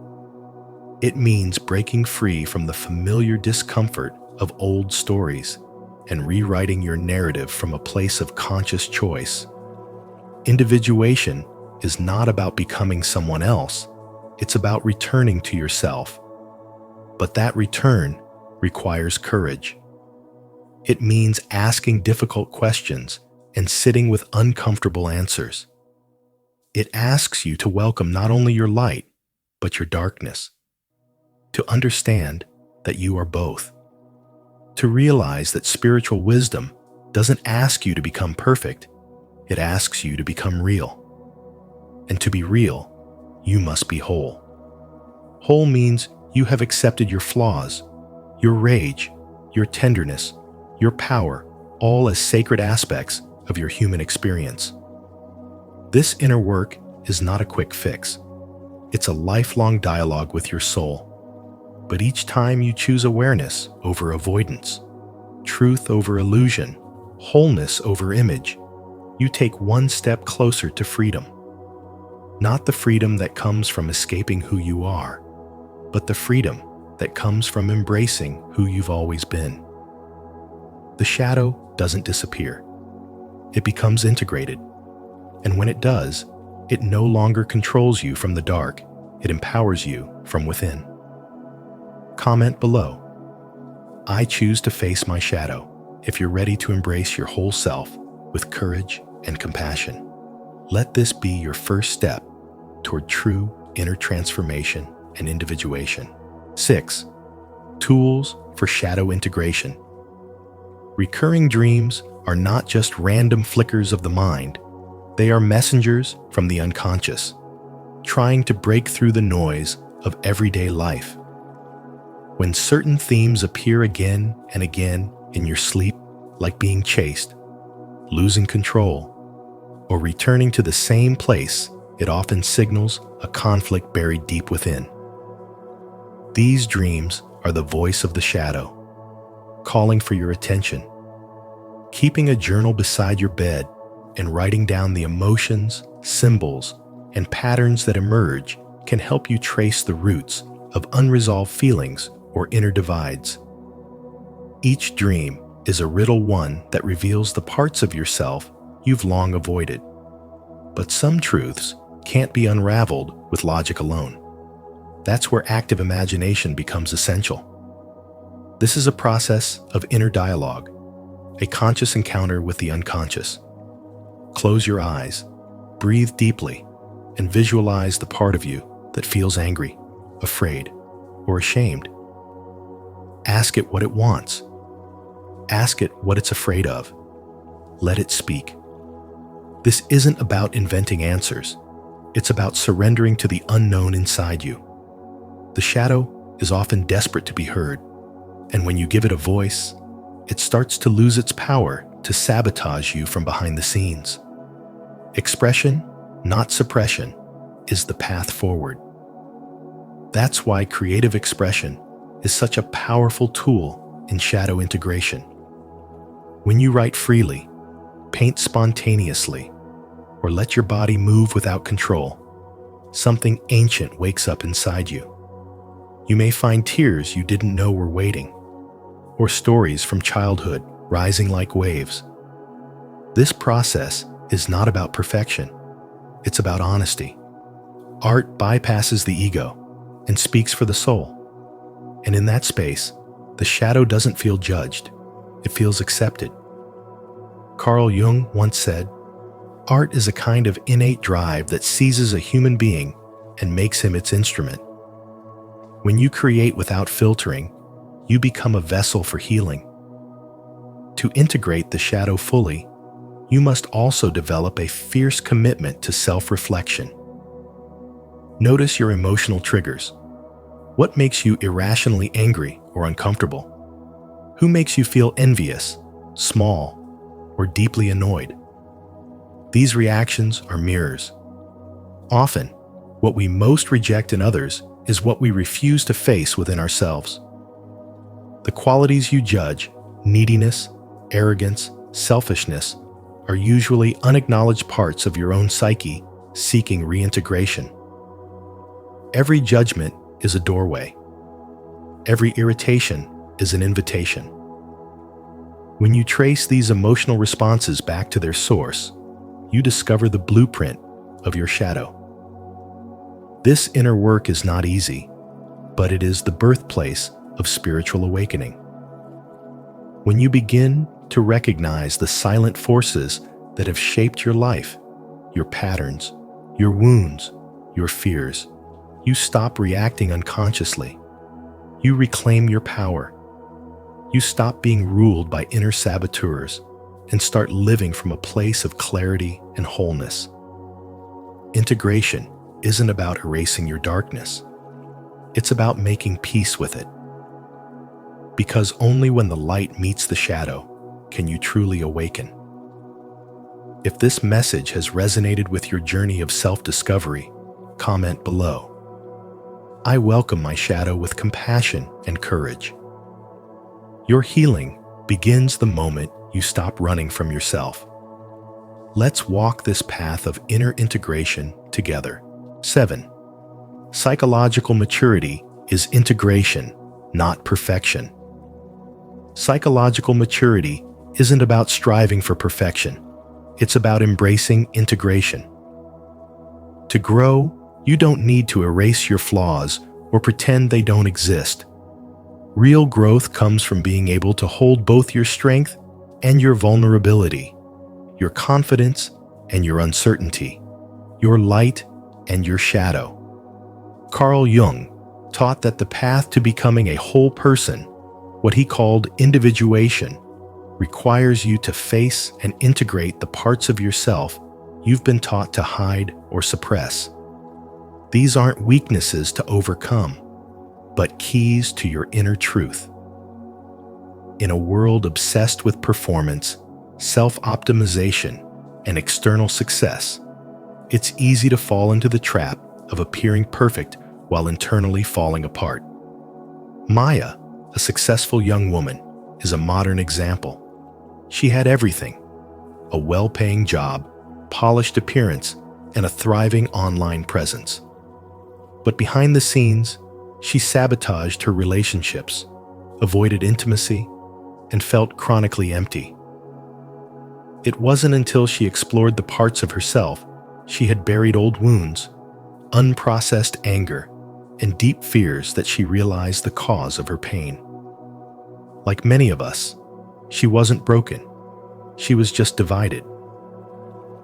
It means breaking free from the familiar discomfort of old stories and rewriting your narrative from a place of conscious choice. Individuation is not about becoming someone else, it's about returning to yourself. But that return requires courage. It means asking difficult questions and sitting with uncomfortable answers. It asks you to welcome not only your light, but your darkness. To understand that you are both. To realize that spiritual wisdom doesn't ask you to become perfect, it asks you to become real. And to be real, you must be whole. Whole means you have accepted your flaws, your rage, your tenderness, your power, all as sacred aspects of your human experience. This inner work is not a quick fix. It's a lifelong dialogue with your soul. But each time you choose awareness over avoidance, truth over illusion, wholeness over image, you take one step closer to freedom. Not the freedom that comes from escaping who you are, but the freedom that comes from embracing who you've always been. The shadow doesn't disappear. It becomes integrated. And when it does, it no longer controls you from the dark. It empowers you from within. Comment below. I choose to face my shadow if you're ready to embrace your whole self with courage and compassion. Let this be your first step toward true inner transformation and individuation. 6. Tools for shadow integration. Recurring dreams are not just random flickers of the mind. They are messengers from the unconscious, trying to break through the noise of everyday life. When certain themes appear again and again in your sleep, like being chased, losing control, or returning to the same place, it often signals a conflict buried deep within. These dreams are the voice of the shadow, calling for your attention. Keeping a journal beside your bed and writing down the emotions, symbols, and patterns that emerge can help you trace the roots of unresolved feelings or inner divides. Each dream is a riddle, one that reveals the parts of yourself you've long avoided. But some truths can't be unraveled with logic alone. That's where active imagination becomes essential. This is a process of inner dialogue, a conscious encounter with the unconscious. Close your eyes, breathe deeply, and visualize the part of you that feels angry, afraid, or ashamed. Ask it what it wants. Ask it what it's afraid of. Let it speak. This isn't about inventing answers. It's about surrendering to the unknown inside you. The shadow is often desperate to be heard, and when you give it a voice, it starts to lose its power to sabotage you from behind the scenes. Expression, not suppression, is the path forward. That's why creative expression is such a powerful tool in shadow integration. When you write freely, paint spontaneously, or let your body move without control, something ancient wakes up inside you. You may find tears you didn't know were waiting, or stories from childhood rising like waves. This process is not about perfection. It's about honesty. Art bypasses the ego and speaks for the soul. And in that space, the shadow doesn't feel judged. It feels accepted. Carl Jung once said, "Art is a kind of innate drive that seizes a human being and makes him its instrument." When you create without filtering, you become a vessel for healing. To integrate the shadow fully, you must also develop a fierce commitment to self-reflection. Notice your emotional triggers. What makes you irrationally angry or uncomfortable? Who makes you feel envious, small, or deeply annoyed? These reactions are mirrors. Often, what we most reject in others is what we refuse to face within ourselves. The qualities you judge, neediness, arrogance, selfishness, are usually unacknowledged parts of your own psyche seeking reintegration. Every judgment is a doorway. Every irritation is an invitation. When you trace these emotional responses back to their source, you discover the blueprint of your shadow. This inner work is not easy, but it is the birthplace of spiritual awakening. When you begin to recognize the silent forces that have shaped your life, your patterns, your wounds, your fears, you stop reacting unconsciously. You reclaim your power. You stop being ruled by inner saboteurs and start living from a place of clarity and wholeness. Integration isn't about erasing your darkness. It's about making peace with it. Because only when the light meets the shadow can you truly awaken. If this message has resonated with your journey of self-discovery, comment below. I welcome my shadow with compassion and courage. Your healing begins the moment you stop running from yourself. Let's walk this path of inner integration together. 7. Psychological maturity is integration, not perfection. Psychological maturity isn't about striving for perfection. It's about embracing integration. To grow, you don't need to erase your flaws or pretend they don't exist. Real growth comes from being able to hold both your strength and your vulnerability, your confidence and your uncertainty, your light and your shadow. Carl Jung taught that the path to becoming a whole person, what he called individuation, requires you to face and integrate the parts of yourself you've been taught to hide or suppress. These aren't weaknesses to overcome, but keys to your inner truth. In a world obsessed with performance, self-optimization, and external success, it's easy to fall into the trap of appearing perfect while internally falling apart. Maya, a successful young woman, is a modern example. She had everything: a well-paying job, polished appearance, and a thriving online presence. But behind the scenes, she sabotaged her relationships, avoided intimacy, and felt chronically empty. It wasn't until she explored the parts of herself she had buried old wounds, unprocessed anger, and deep fears that she realized the cause of her pain. Like many of us, she wasn't broken. She was just divided.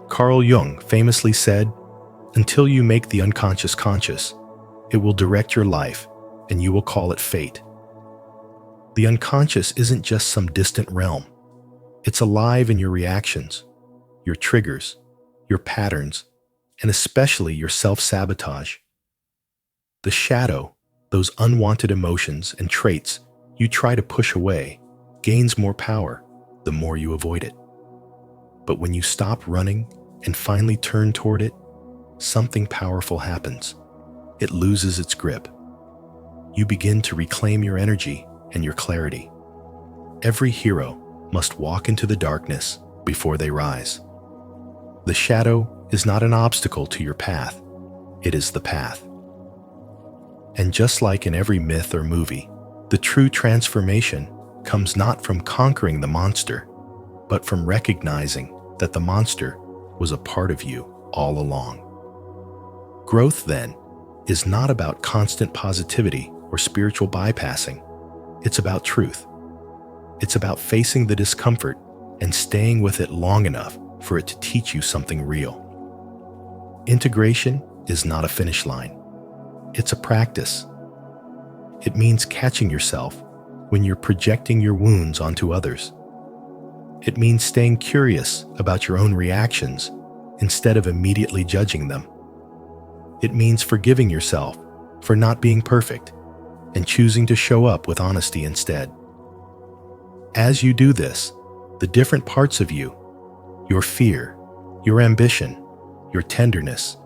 Carl Jung famously said, "Until you make the unconscious conscious, it will direct your life, and you will call it fate." The unconscious isn't just some distant realm. It's alive in your reactions, your triggers, your patterns, and especially your self-sabotage. The shadow, those unwanted emotions and traits you try to push away, gains more power the more you avoid it. But when you stop running and finally turn toward it, something powerful happens. It loses its grip. You begin to reclaim your energy and your clarity. Every hero must walk into the darkness before they rise. The shadow is not an obstacle to your path. It is the path. And just like in every myth or movie, the true transformation comes not from conquering the monster, but from recognizing that the monster was a part of you all along. Growth, then, is not about constant positivity or spiritual bypassing. It's about truth. It's about facing the discomfort and staying with it long enough for it to teach you something real. Integration is not a finish line. It's a practice. It means catching yourself when you're projecting your wounds onto others. It means staying curious about your own reactions instead of immediately judging them. It means forgiving yourself for not being perfect and choosing to show up with honesty instead. As you do this, the different parts of you, your fear, your ambition, your tenderness,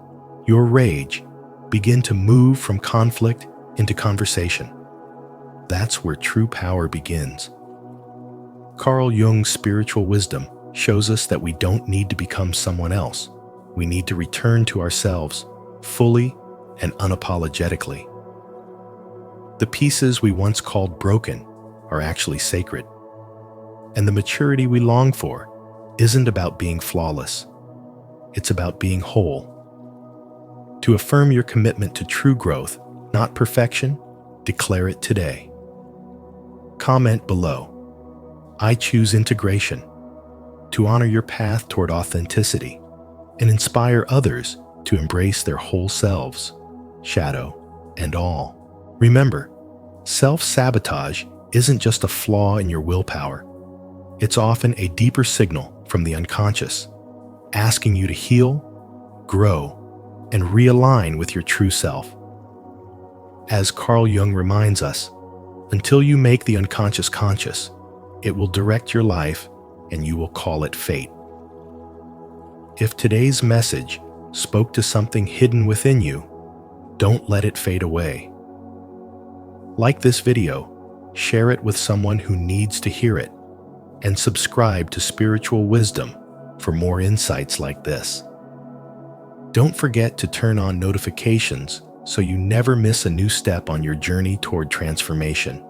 your rage, begin to move from conflict into conversation. That's where true power begins. Carl Jung's spiritual wisdom shows us that we don't need to become someone else. We need to return to ourselves fully and unapologetically. The pieces we once called broken are actually sacred. And the maturity we long for isn't about being flawless. It's about being whole. To affirm your commitment to true growth, not perfection, declare it today. Comment below. I choose integration to honor your path toward authenticity and inspire others to embrace their whole selves, shadow and all. Remember, self-sabotage isn't just a flaw in your willpower. It's often a deeper signal from the unconscious, asking you to heal, grow, and realign with your true self. As Carl Jung reminds us, until you make the unconscious conscious, it will direct your life and you will call it fate. If today's message spoke to something hidden within you, don't let it fade away. Like this video, share it with someone who needs to hear it, and subscribe to Spiritual Wisdom for more insights like this. Don't forget to turn on notifications so you never miss a new step on your journey toward transformation.